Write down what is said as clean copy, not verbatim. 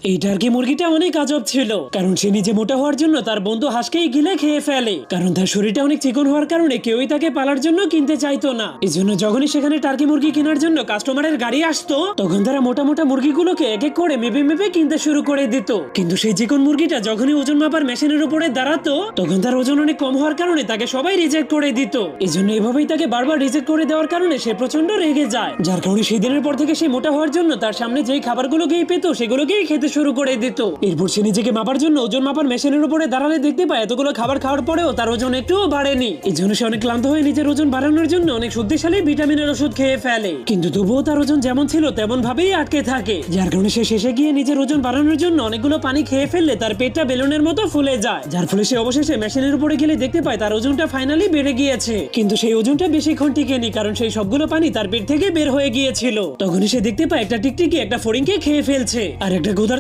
এই টার্কি মুরগিটা অনেক আজব ছিল, কারণ সে নিজে মোটা হওয়ার জন্য তার বন্ধু হাঁসকেই গিলে খেয়ে ফেলে। কারণ তার শরীরটা অনেক চিকন হওয়ার কারণে কেউই তাকে পালার জন্য কিনতে চাইতো না। এই জন্য যখনই সেখানে টার্কি মুরগি কেনার জন্য কাস্টমারের গাড়ি আসতো, তখন তারা মোটা মোটা মুরগিগুলোকে এক এক করে মেপে মেপে কিনতে শুরু করে দিত। কিন্তু সেই চিকন মুরগিটা যখনই ওজন মাপার মেশিনের উপরে দাঁড়াতো, তখন তার ওজন অনেক কম হওয়ার কারণে তাকে সবাই রিজেক্ট করে দিত। এই জন্য এভাবেই তাকে বারবার রিজেক্ট করে দেওয়ার কারণে সে প্রচন্ড রেগে যায়, যার কারণে সেই দিনের পর থেকে সে মোটা হওয়ার জন্য তার সামনে যেই খাবারগুলোকেই পেত সেগুলোকেই খেতে শুরু করে দিত। এরপর সে নিজেকে মাপার জন্য ওজন মাপার মেশিনের উপরে দাঁড়ালে দেখতে পায় এতগুলো খাবার খাওয়ার পরেও তার ওজন একটুও বাড়েনি। এই জন্য সে অনেক ক্লান্ত হয়ে নিজের ওজন বাড়ানোর জন্য অনেক শক্তিশালী ভিটামিনের ওষুধ খেয়ে ফেলে। কিন্তু তবুও তার ওজন যেমন ছিল তেমন ভাবেই আটকে থাকে, যার কারণে সে শেষে গিয়ে নিজের ওজন বাড়ানোর জন্য অনেকগুলো পানি খেয়ে ফেললে তার পেটটা বেলুনের মতো ফুলে যায়, যার ফলে সে অবশেষে মেশিনের উপরে গেলে দেখতে পায় তার ওজনটা ফাইনালি বেড়ে গিয়েছে। কিন্তু সেই ওজনটা বেশিক্ষণ টিকেনি, কারণ সেই সবগুলো পানি তার পেট থেকে বের হয়ে গিয়েছিল। তখনই সে দেখতে পায় একটা টিকটিকি একটা ফড়িংকে খেয়ে ফেলছে, আর একটা ক্ষুধার্ত